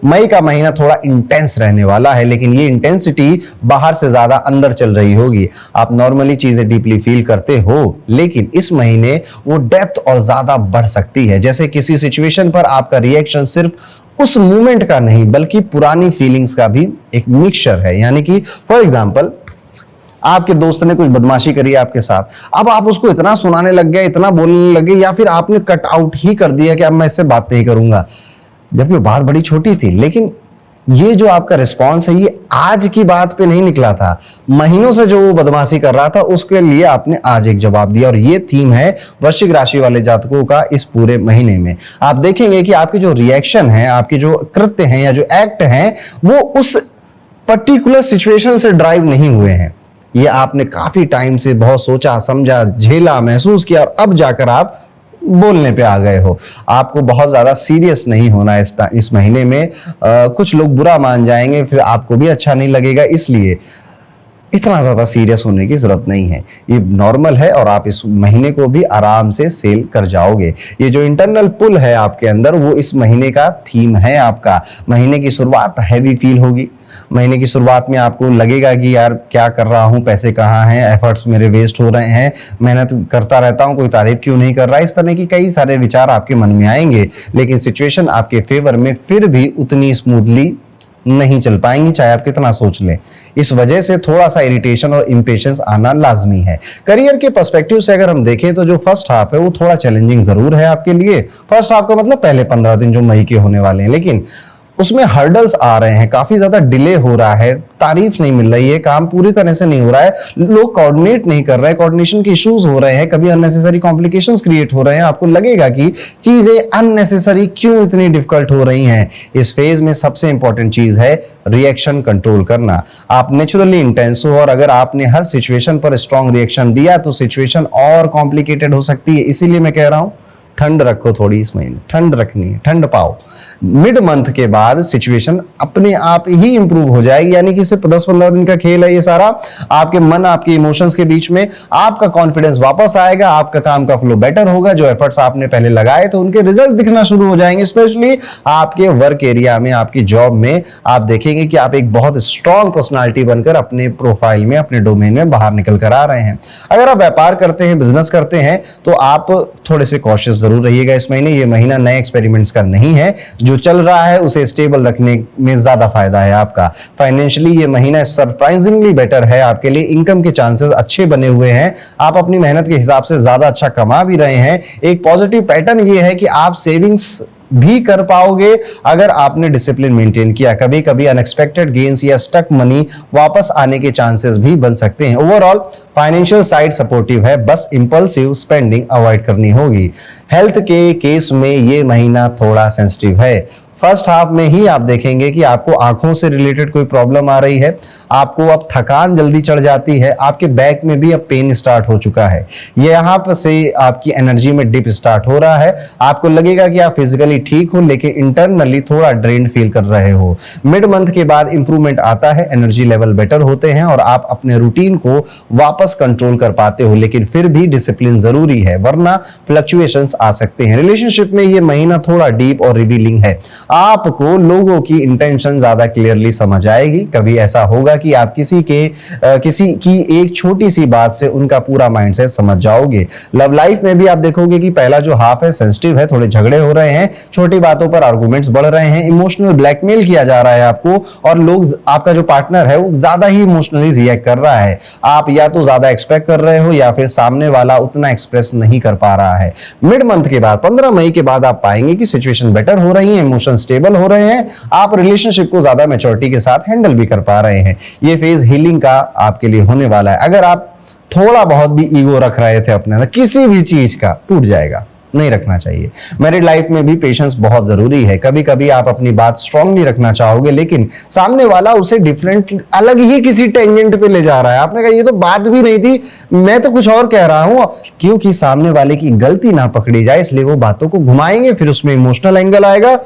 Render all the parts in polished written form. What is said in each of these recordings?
मई का महीना थोड़ा इंटेंस रहने वाला है, लेकिन ये इंटेंसिटी बाहर से ज्यादा अंदर चल रही होगी। आप नॉर्मली चीजें डीपली फील करते हो, लेकिन इस महीने वो डेप्थ और ज्यादा बढ़ सकती है। जैसे किसी सिचुएशन पर आपका रिएक्शन सिर्फ उस मूवमेंट का नहीं बल्कि पुरानी फीलिंग्स का भी एक मिक्सचर है। यानी कि फॉर एग्जांपल, आपके दोस्त ने कुछ बदमाशी करी आपके साथ, अब आप उसको इतना सुनाने लग गए, इतना बोलने लगे, या फिर आपने कट आउट ही कर दिया कि अब मैं इससे बात नहीं करूंगा, जबकि वो बात बड़ी छोटी थी। लेकिन ये जो आपका रिस्पॉन्स है ये आज की बात पे नहीं निकला था, महीनों से जो वो बदमाशी कर रहा था उसके लिए आपने आज एक जवाब दिया। और ये थीम है वृश्चिक राशि वाले जातकों का इस पूरे महीने में। आप देखेंगे कि आपके जो रिएक्शन है, आपके जो कृत्य हैं या जो एक्ट हैं, वो उस पर्टिकुलर सिचुएशन से ड्राइव नहीं हुए हैं। ये आपने काफी टाइम से बहुत सोचा, समझा, झेला, महसूस किया और अब जाकर आप बोलने पे आ गए हो। आपको बहुत ज्यादा सीरियस नहीं होना है इस महीने में। कुछ लोग बुरा मान जाएंगे, फिर आपको भी अच्छा नहीं लगेगा, इसलिए इतना ज्यादा सीरियस होने की जरूरत नहीं है। ये नॉर्मल है और आप इस महीने को भी आराम से सेल कर जाओगे। ये जो इंटरनल पुल है आपके अंदर, वो इस महीने का थीम है आपका। महीने की शुरुआत हैवी फील होगी। महीने की शुरुआत में आपको लगेगा कि यार क्या कर रहा हूं, पैसे कहाँ हैं, एफर्ट्स मेरे वेस्ट हो रहे हैं, मेहनत करता रहता हूं, कोई तारीफ क्यों नहीं कर रहा है। इस तरह की कई सारे विचार आपके मन में आएंगे, लेकिन सिचुएशन आपके फेवर में फिर भी उतनी स्मूथली नहीं चल पाएंगी, चाहे आप कितना सोच लें। इस वजह से थोड़ा सा इरिटेशन और इंपेशेंस आना लाजमी है। करियर के पर्सपेक्टिव से अगर हम देखें तो जो फर्स्ट हाफ है वो थोड़ा चैलेंजिंग जरूर है आपके लिए। फर्स्ट हाफ का मतलब पहले 15 दिन जो मई के होने वाले हैं, लेकिन उसमें हर्डल्स आ रहे हैं, काफी ज्यादा डिले हो रहा है, तारीफ नहीं मिल रही है, काम पूरी तरह से नहीं हो रहा है, लोग कोऑर्डिनेट नहीं कर रहे हैं, कोऑर्डिनेशन के इश्यूज हो रहे हैं, कभी अननेसेसरी कॉम्प्लिकेशंस क्रिएट हो रहे हैं। आपको लगेगा कि चीजें अननेसेसरी क्यों इतनी डिफिकल्ट हो रही हैं। इस फेज में सबसे इंपॉर्टेंट चीज है रिएक्शन कंट्रोल करना। आप नेचुरली इंटेंस हो और अगर आपने हर सिचुएशन पर स्ट्रॉन्ग रिएक्शन दिया तो सिचुएशन और कॉम्प्लिकेटेड हो सकती है। इसीलिए मैं कह रहा हूं ठंड रखो थोड़ी, इस महीने ठंड रखनी है, ठंड पाओ। मिड मंथ के बाद सिचुएशन अपने आप ही इंप्रूव हो जाएगी। यानी कि सिर्फ 10-15 दिन का खेल है ये सारा। आपके मन, आपके इमोशंस के बीच में आपका कॉन्फिडेंस वापस आएगा, आपका काम का फ्लो बेटर होगा। जो एफर्ट्स आपने पहले लगाए तो उनके रिजल्ट दिखना शुरू हो जाएंगे। स्पेशली आपके वर्क एरिया में, आपकी जॉब में आप देखेंगे कि आप एक बहुत स्ट्रॉन्ग पर्सनालिटी बनकर अपने प्रोफाइल में, अपने डोमेन में बाहर निकल कर आ रहे हैं। अगर आप व्यापार करते हैं, बिजनेस करते हैं, तो आप थोड़े से कॉशियस जरूर रहिएगा इस महीने। ये महीना नए एक्सपेरिमेंट्स का नहीं है, जो चल रहा है उसे स्टेबल रखने में ज्यादा फायदा है आपका। फाइनेंशियली ये महीना सरप्राइजिंगली बेटर है आपके लिए। इनकम के चांसेस अच्छे बने हुए हैं, आप अपनी मेहनत के हिसाब से ज्यादा अच्छा कमा भी रहे हैं। एक पॉजिटिव पैटर्न ये है कि आप सेविंग्स भी कर पाओगे अगर आपने डिसिप्लिन मेंटेन किया। कभी कभी अनएक्सपेक्टेड गेन्स या स्टक मनी वापस आने के चांसेस भी बन सकते हैं। ओवरऑल फाइनेंशियल साइड सपोर्टिव है, बस इंपल्सिव स्पेंडिंग अवॉइड करनी होगी। हेल्थ के केस में ये महीना थोड़ा सेंसिटिव है। फर्स्ट हाफ में ही आप देखेंगे कि आपको आंखों से रिलेटेड कोई प्रॉब्लम आ रही है, आपको अब थकान जल्दी चढ़ जाती है, आपके बैक में भी अब पेन स्टार्ट हो चुका है। ये यहाँ पर से आपकी एनर्जी में डिप स्टार्ट हो रहा है। आपको लगेगा कि आप फिजिकली ठीक हो लेकिन इंटरनली थोड़ा ड्रेन फील कर रहे हो। मिड मंथ के बाद इंप्रूवमेंट आता है, एनर्जी लेवल बेटर होते हैं और आप अपने रूटीन को वापस कंट्रोल कर पाते हो, लेकिन फिर भी डिसिप्लिन जरूरी है वरना फ्लक्चुएशंस आ सकते हैं। रिलेशनशिप में ये महीना थोड़ा डीप और रिवीलिंग है। आपको लोगों की इंटेंशन ज्यादा क्लियरली समझ आएगी। कभी ऐसा होगा कि आप किसी की एक छोटी सी बात से उनका पूरा माइंडसेट समझ जाओगे। लव लाइफ में भी आप देखोगे कि पहला जो हाफ है सेंसिटिव है, थोड़े झगड़े हो रहे हैं, छोटी बातों पर आर्गुमेंट्स बढ़ रहे हैं, इमोशनल ब्लैकमेल किया जा रहा है आपको और लोग, आपका जो पार्टनर है वो ज्यादा ही इमोशनली रिएक्ट कर रहा है। आप या तो ज्यादा एक्सपेक्ट कर रहे हो या फिर सामने वाला उतना एक्सप्रेस नहीं कर पा रहा है। मिड मंथ के बाद 15 मई के बाद आप पाएंगे कि सिचुएशन बेटर हो रही है, इमोशन स्टेबल हो रहे हैं, आप रिलेशनशिप को ज्यादा मैच्योरिटी के साथ हैंडल भी कर पा रहे हैं। ये फेज हीलिंग का आपके लिए होने वाला है। अगर आप थोड़ा बहुत भी ईगो रख रहे थे अपने अंदर, किसी भी चीज का, टूट जाएगा, नहीं रखना चाहिए। मैरिड लाइफ में भी पेशेंस बहुत जरूरी है। कभी कभी आप अपनी बात स्ट्रांगली रखना चाहोगे लेकिन सामने वाला उसे डिफरेंट, अलग ही किसी टेंजेंट पे ले जा रहा है। आपने कहा ये तो बात भी नहीं थी, मैं तो कुछ और कह रहा हूं, क्योंकि सामने वाले की गलती ना पकड़ी जाए इसलिए वो बातों को घुमाएंगे, फिर उसमें इमोशनल एंगल आएगा,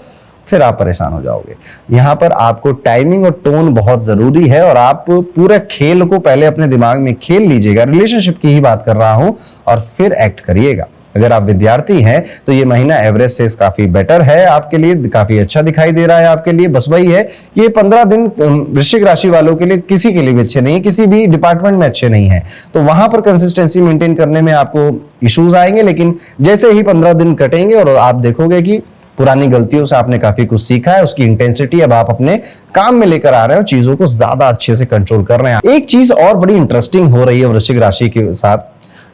फिर आप परेशान हो जाओगे। यहां पर आपको टाइमिंग और टोन बहुत जरूरी है और आप पूरे खेल को पहले अपने दिमाग में खेल लीजिएगा, रिलेशनशिप की ही बात कर रहा हूं, और फिर एक्ट करिएगा। अगर आप विद्यार्थी हैं तो ये महीना एवरेज से काफी बेटर है आपके लिए, काफी अच्छा दिखाई दे रहा है आपके लिए। बस वही है, ये 15 दिन वृश्चिक राशि वालों के लिए किसी के लिए भी अच्छे नहीं है, किसी भी डिपार्टमेंट में अच्छे नहीं है, तो वहां पर कंसिस्टेंसी मेंटेन करने में आपको इश्यूज आएंगे। लेकिन जैसे ही 15 दिन कटेंगे और आप देखोगे कि पुरानी गलतियों से आपने काफी कुछ सीखा है, उसकी इंटेंसिटी अब आप अपने काम में लेकर आ रहे हो, चीजों को ज्यादा अच्छे से कंट्रोल कर रहे हैं। एक चीज और बड़ी इंटरेस्टिंग हो रही है वृश्चिक राशि के साथ,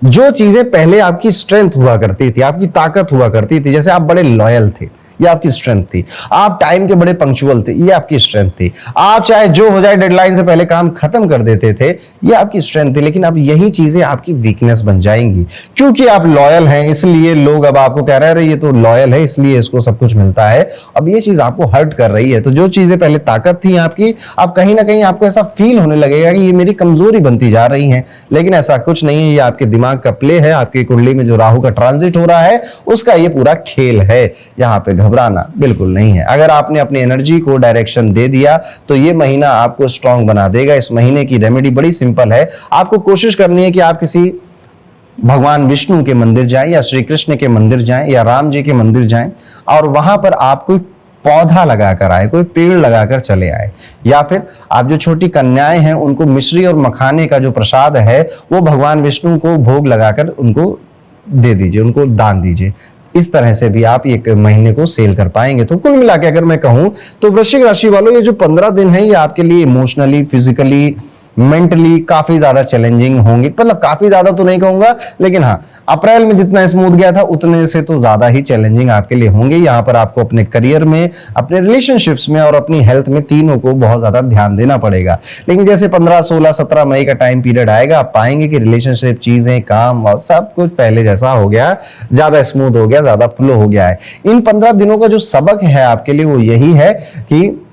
जो चीजें पहले आपकी स्ट्रेंथ हुआ करती थी, आपकी ताकत हुआ करती थी, जैसे आप बड़े लॉयल थे, ये आपकी स्ट्रेंथ थी, आप टाइम के बड़े पंक्चुअल थे, ये आपकी स्ट्रेंथ थी, आप चाहे जो हो जाए डेडलाइन से पहले काम खत्म कर देते थे, ये आपकी स्ट्रेंथ थी। लेकिन अब यही चीजें आपकी वीकनेस बन जाएंगी, क्योंकि आप लॉयल हैं इसलिए लोग अब आपको कह रहे हैं ये तो लॉयल है इसलिए इसको सब कुछ मिलता है। अब ये चीज आपको हर्ट कर रही है, तो जो चीजें पहले ताकत थी आपकी, अब कहीं ना कहीं आपको ऐसा फील होने लगेगा कि ये मेरी कमजोरी बनती जा रही है। लेकिन ऐसा कुछ नहीं है, ये आपके दिमाग का प्ले है, आपकी कुंडली में जो राहु का ट्रांजिट हो रहा है उसका ये पूरा खेल है। यहाँ पे घबराना बिल्कुल नहीं है। अगर आपने अपनी एनर्जी को डायरेक्शन दे दिया तो ये महीना आपको स्ट्रांग बना देगा। इस महीने की रेमेडी बड़ी सिंपल है, आपको कोशिश करनी है कि आप किसी भगवान विष्णु के मंदिर जाएं या श्री कृष्ण के मंदिर जाएं या राम जी के मंदिर जाएं और वहां पर आप कोई पौधा लगाकर आए, कोई पेड़ लगाकर चले आए, या फिर आप जो छोटी कन्याएं हैं उनको मिश्री और मखाने का जो प्रसाद है वो भगवान विष्णु को भोग लगाकर उनको दे दीजिए, उनको दान दीजिए। इस तरह से भी आप एक महीने को सेल कर पाएंगे। तो कुल मिला के अगर मैं कहूं तो वृश्चिक राशि वालों, ये जो 15 दिन है ये आपके लिए इमोशनली, फिजिकली, मेंटली काफी ज्यादा चैलेंजिंग होंगे। मतलब काफी ज्यादा तो नहीं कहूंगा, लेकिन हाँ, अप्रैल में जितना स्मूथ गया था उतने से तो ज्यादा ही चैलेंजिंग आपके लिए होंगे। यहाँ पर आपको अपने करियर में, अपने रिलेशनशिप्स में और अपनी हेल्थ में, तीनों को बहुत ज्यादा ध्यान देना पड़ेगा। लेकिन जैसे 15, 16, 17 मई का टाइम पीरियड आएगा, आप पाएंगे कि रिलेशनशिप, चीजें, काम और सब कुछ पहले जैसा हो गया, ज्यादा स्मूथ हो गया, ज्यादा फ्लो हो गया है। इन 15 दिनों का जो सबक है आपके लिए वो यही है कि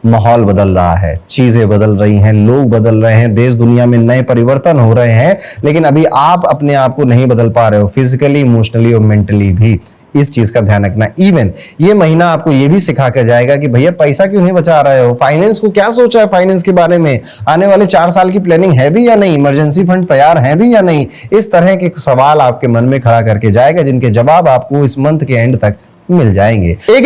माहौल बदल रहा है, चीजें बदल रही हैं, लोग बदल रहे हैं, देश दुनिया में नए परिवर्तन हो रहे हैं, लेकिन अभी आप अपने आप को नहीं बदल पा रहे हो, फिजिकली, इमोशनली और मेंटली भी। इस चीज का ध्यान रखना। इवन ये महीना आपको ये भी सिखा कर जाएगा कि भैया पैसा क्यों नहीं बचा रहे हो, फाइनेंस को क्या सोचा है, फाइनेंस के बारे में आने वाले 4 साल की प्लानिंग है भी या नहीं, इमरजेंसी फंड तैयार है भी या नहीं। इस तरह के सवाल आपके मन में खड़ा करके जाएगा, जिनके जवाब आपको इस मंथ के एंड तक मिल जाएंगे। एक